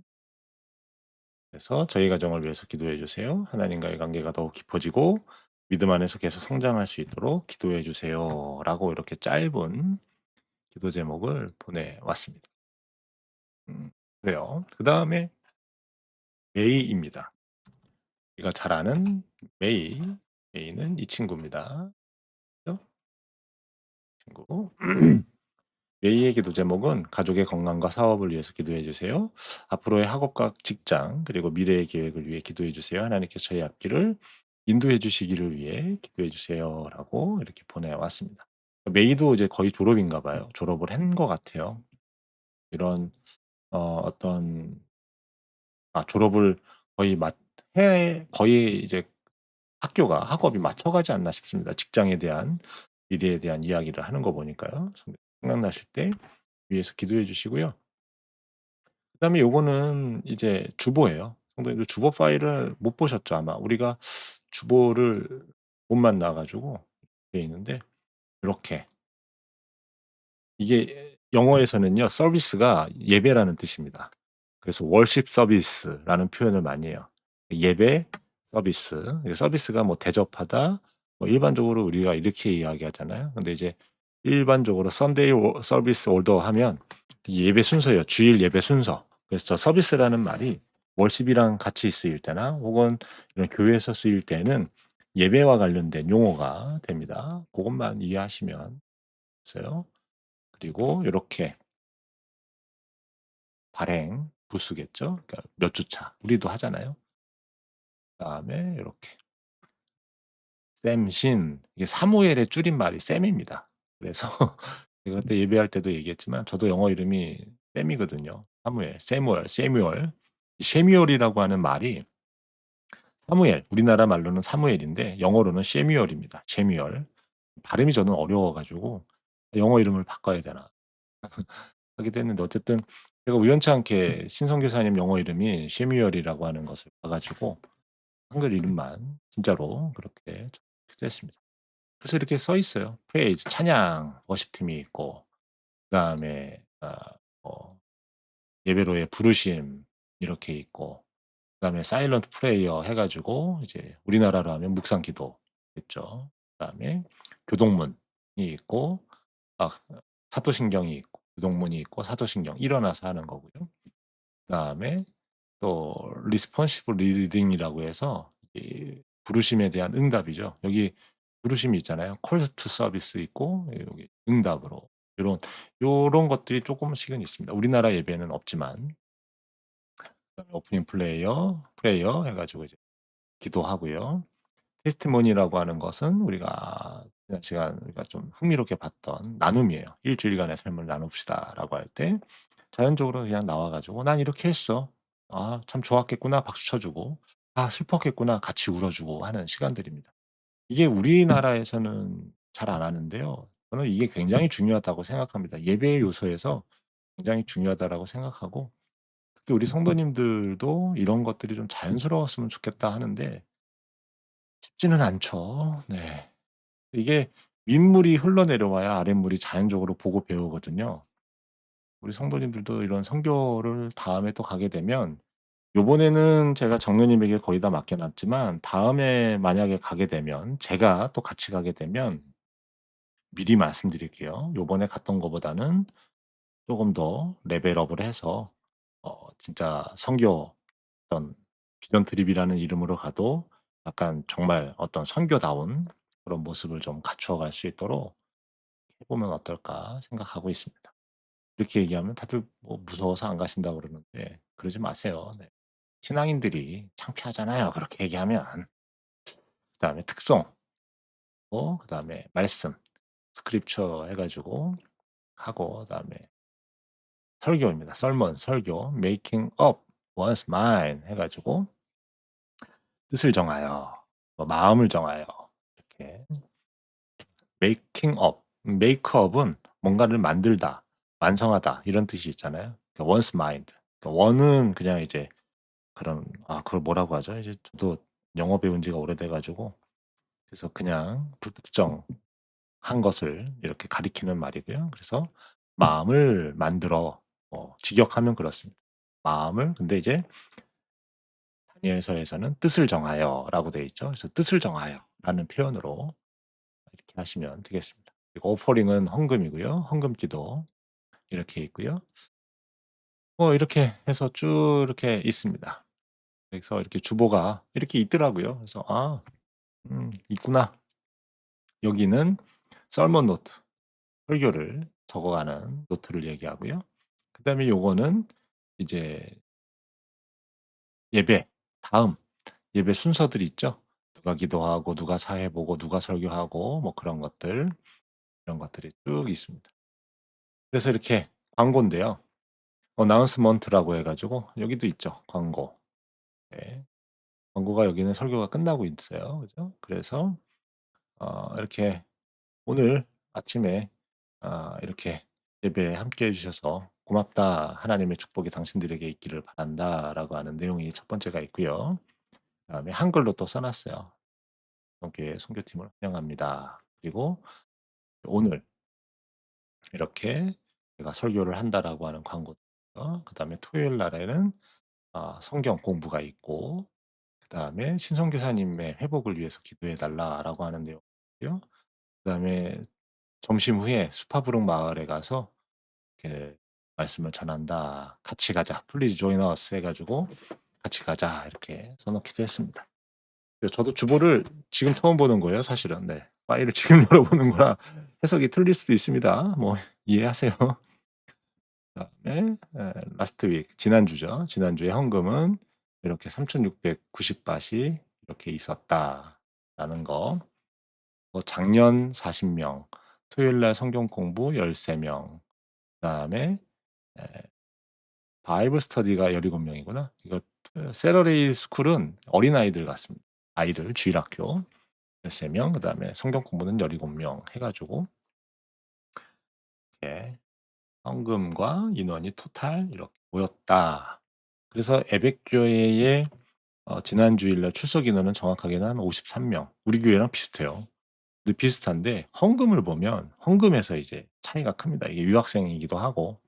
그래서 저희 가정을 위해서 기도해 주세요. 하나님과의 관계가 더욱 깊어지고 믿음 안에서 계속 성장할 수 있도록 기도해 주세요라고 이렇게 짧은 기도 제목을 보내왔습니다. 그래요. 그다음에 메이입니다. 우리가 잘 아는 메이. 메이는 이 친구입니다. 그죠? 친구. 메이의 기도 제목은 가족의 건강과 사업을 위해서 기도해 주세요. 앞으로의 학업과 직장 그리고 미래의 계획을 위해 기도해 주세요. 하나님께서 저희 앞길을 인도해 주시기를 위해 기도해 주세요라고 이렇게 보내왔습니다. 메이도 이제 거의 졸업인가 봐요. 졸업을 한 것 같아요. 이런 어떤 졸업을 거의 거의 이제 학업이 맞춰가지 않나 싶습니다. 직장에 대한 미래에 대한 이야기를 하는 거 보니까요. 생각나실 때 위해서 기도해 주시고요. 그다음에 요거는 이제 주보예요. 성도님들 주보 파일을 못 보셨죠 아마. 우리가 주보를 못 만나 가지고 돼 있는데 이렇게 이게 영어에서는요 서비스가 예배라는 뜻입니다. 그래서 월십 서비스라는 표현을 많이 해요. 예배 서비스. 서비스가 뭐 대접하다 뭐 일반적으로 우리가 이렇게 이야기하잖아요. 근데 이제 일반적으로 선데이 서비스 올더 하면 예배 순서예요. 주일 예배 순서. 그래서 저 서비스라는 말이 월십이랑 같이 쓰일 때나 혹은 이런 교회에서 쓰일 때는 예배와 관련된 용어가 됩니다. 그것만 이해하시면 됐어요. 그리고 요렇게 발행 부수겠죠. 그러니까 몇 주차 우리도 하잖아요. 그다음에 요렇게 샘신 이게 사무엘의 줄임말이 샘입니다. 그래서 제가 그때 예배할 때도 얘기했지만 저도 영어 이름이 샘이거든요. 사무엘, 세뮤얼. 쉐뮤얼이라고 하는 말이 사무엘, 우리나라 말로는 사무엘인데 영어로는 쉐뮤얼입니다. 쉐뮤얼. 발음이 저는 어려워 가지고 '영어 이름을 바꿔야 되나.' 하게 됐는데 어쨌든 제가 우연치 않게 신선교사님 영어 이름이 쉐뮤얼이라고 하는 것을 봐 가지고 한글 이름만 진짜로 그렇게 했습니다. 그래서 이렇게 써 있어요. 프레이즈 찬양 워십팀이 있고 그다음에 예배로의 부르심 이렇게 있고 그다음에 사일런트 프레이어 해 가지고 이제 우리나라로 하면 묵상 기도겠죠. 그다음에 교동문이 있고 아 사도신경이 있고 교동문이 있고 사도신경 일어나서 하는 거고요. 그다음에 또 responsive reading이라고 해서 이 부르심에 대한 응답이죠. 여기 부르심이 있잖아요. call to service 있고 여기 응답으로 요런 것들이 쪼끔씩은 있습니다. 우리나라 예배는 없지만 그다음에 오프닝 프레이어 해 가지고 이제 기도하고요. 테스티모니라고 하는 것은 우리가 지난 시간 우리가 좀 흥미롭게 봤던 나눔이에요. "일 주일간의 삶을 나눕시다."라고 할 때 자연적으로 그냥 나와 가지고 "난 이렇게 했어. 아 참 좋았겠구나." 박수 쳐 주고 "아 슬펐겠구나." 같이 울어 주고 하는 시간들입니다. 이게 우리나라에서는 잘 안 하는데요. 저는 이게 굉장히 중요하다고 생각합니다. 예배의 요소에서 굉장히 중요하다라고 생각하고 특히 우리 성도님들도 이런 것들이 좀 자연스러웠으면 좋겠다 하는데 쉽지는 않죠. 네. 이게 윗물이 흘러내려와야 아랫물이 자연적으로 보고 배우거든요. 우리 성도님들도 이런 선교를 다음에 또 가게 되면 요번에는 제가 장로님에게 거의 다 맡겨 놨지만 다음에 만약에 가게 되면 제가 또 같이 가게 되면 미리 말씀드릴게요. 요번에 갔던 거보다는 조금 더 레벨업을 해서 진짜 선교 어떤 비전 트립이라는 이름으로 가도 약간 정말 어떤 선교다운 그런 모습을 좀 갖추어 갈 수 있도록 해 보면 어떨까 생각하고 있습니다. 이렇게 얘기하면 다들 뭐 무서워서 안 가신다고 그러는데 그러지 마세요. 네. 신앙인들이 창피하잖아요, 그렇게 얘기하면. 그다음에 특성, 그다음에 말씀, 스크립처 해 가지고 하고 그다음에 설교입니다. 설문, 설교, making up one's mind 해 가지고 뜻을 정하여, 뭐 마음을 정하여 이렇게 making up, make up은 뭔가를 만들다, 완성하다 이런 뜻이 있잖아요. 그러니까 one's mind. 그러니까 one은 그냥 이제 그런 그걸 뭐라고 하죠? 이제 저도 영어 배운 지가 오래돼 가지고 그래서 그냥 불특정한 것을 이렇게 가리키는 말이고요. 그래서 마음을 만들어 직역하면 그렇습니다. 마음을 근데 이제 다니엘서에서는 뜻을 정하여라고 되어 있죠. 그래서 뜻을 정하여라는 표현으로 이렇게 하시면 되겠습니다. 그리고 오퍼링은 헌금이고요. 헌금기도 이렇게 있고요. 이렇게 해서 쭉 이렇게 있습니다. 그래서 이렇게 주보가 이렇게 있더라고요. 그래서 있구나. 여기는 설문 노트, 설교를 적어가는 노트를 얘기하고요. 그다음에 요거는 이제 예배, 다음 예배 순서들이 있죠. 누가 기도하고 누가 사회 보고 누가 설교하고 뭐 그런 것들, 이런 것들이 쭉 있습니다. 그래서 이렇게 광고인데요. 어나운스먼트라고 해 가지고 여기도 있죠, 광고. 네. 광고가 여기는 설교가 끝나고 있어요. 그죠? 그래서 이렇게 "오늘 아침에 이렇게 예배에 함께 해 주셔서 고맙다. 하나님의 축복이 당신들에게 있기를 바란다."라고 하는 내용이 첫 번째가 있고요. 그다음에 한글로 또 써 놨어요. "본교회 선교팀을 환영합니다." 그리고 "오늘 이렇게 제가 설교를 한다."라고 하는 광고도 있고요. 그다음에 토요일 날에는 성경 공부가 있고 그다음에 "신선교사님의 회복을 위해서 기도해 달라."라고 하는 내용이 있고요. 그다음에 점심 후에 수파브룩 마을에 가서 이렇게 "말씀을 전한다. 같이 가자. Please join us." 해 가지고 "같이 가자." 이렇게 써 놓기도 했습니다. 그래서 저도 주보를 지금 처음 보는 거예요, 사실은. 네. 파일을 지금 열어보는 거라 해석이 틀릴 수도 있습니다. 뭐 이해하세요. 그다음에 라스트 윅 지난주죠. 지난주에 헌금은 이렇게 3,690 밭이 이렇게 있었다라는 거. 작년 40 명, 토요일 날 성경 공부 13 명, 그다음에 에 바이블 스터디가 17 명이구나. 이거 세러데이 스쿨은 어린아이들 같습니다. 아이들 주일학교 13 명, 그다음에 성경 공부는 17명 해 가지고 이렇게 헌금과 인원이 토탈 이렇게 모였다. 그래서 에벡교회의 지난 주일날 출석 인원은 정확하게는 한 53 명. 우리 교회랑 비슷해요. 근데 비슷한데 헌금을 보면 헌금에서 이제 차이가 큽니다. 이게 유학생이기도 하고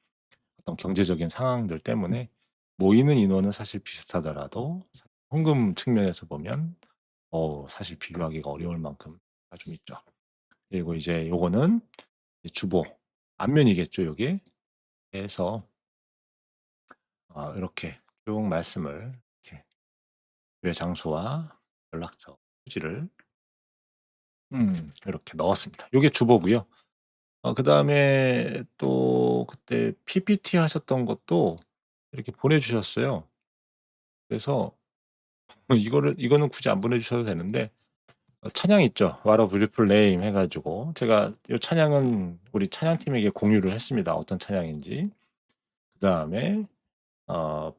어떤 경제적인 상황들 때문에 모이는 인원은 사실 비슷하더라도 헌금 측면에서 보면 사실 비교하기가 어려울 만큼 좀 있죠. 그리고 이제 요거는 이제 주보 앞면이겠죠, 요게. 그래서 이렇게 쭉 말씀을 이렇게 교회 장소와 연락처, 후지를 이렇게 넣었습니다. 요게 주보고요. 그다음에 또 그때 PPT 하셨던 것도 이렇게 보내 주셨어요. 그래서 이거는 굳이 안 보내 주셔도 되는데 찬양 있죠. What a Beautiful Name 해 가지고 제가 요 찬양은 우리 찬양팀에게 공유를 했습니다, 어떤 찬양인지. 그다음에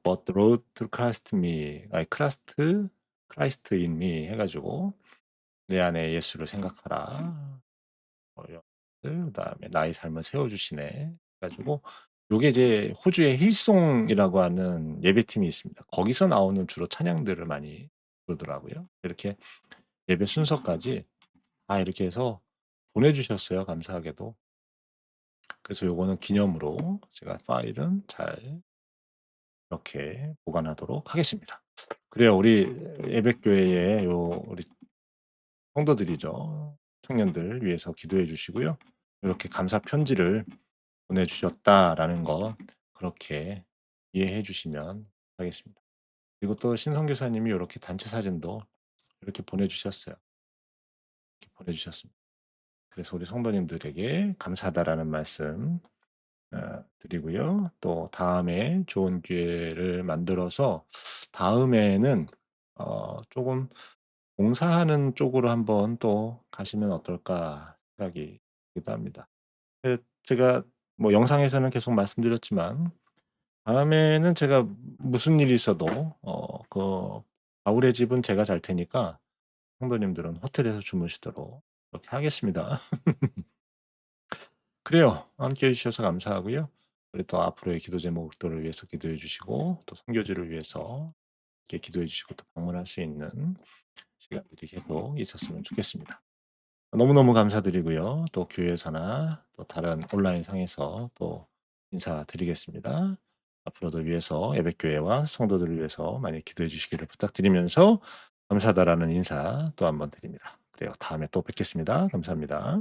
But the road to Christ me 아니 Christ in me 해 가지고 "내 안에 예수를 생각하라." 이런 것들 그다음에 "나의 삶을 세워 주시네." 해 가지고 요게 이제 호주의 힐송이라고 하는 예배팀이 있습니다. 거기서 나오는 주로 찬양들을 많이 부르더라고요. 이렇게 예배 순서까지 다 이렇게 해서 보내 주셨어요, 감사하게도. 그래서 요거는 기념으로 제가 파일은 잘 이렇게 보관하도록 하겠습니다. 그래요. 우리 예배교회의 우리 성도들이죠. 청년들 위해서 기도해 주시고요. 이렇게 감사 편지를 보내주셨다라는 거 그렇게 이해해 주시면 하겠습니다. 그리고 또 신선교사님이 이렇게 단체 사진도 이렇게 보내주셨어요. 이렇게 보내주셨습니다. 그래서 우리 성도님들에게 감사하다라는 말씀 드리고요. 또 다음에 좋은 기회를 만들어서 다음에는 조금 봉사하는 쪽으로 한번 또 가시면 어떨까 생각이 기도 합니다. 제가 뭐 영상에서는 계속 말씀드렸지만 다음에는 제가 무슨 일이 있어도 그 바울의 집은 제가 잘 테니까 성도님들은 호텔에서 주무시도록 그렇게 하겠습니다. 그래요. 함께해 주셔서 감사하고요. 우리 또 앞으로의 기도 제목들을 위해서 기도해 주시고 또 선교지를 위해서 이렇게 기도해 주시고 또 방문할 수 있는 시간들이 계속 있었으면 좋겠습니다. 너무너무 감사드리고요. 또 교회에서나 또 다른 온라인 상에서 또 인사드리겠습니다. 앞으로도 위해서 예배교회와 성도들을 위해서 많이 기도해 주시기를 부탁드리면서 감사하다라는 인사 또 한번 드립니다. 그래요. 다음에 또 뵙겠습니다. 감사합니다.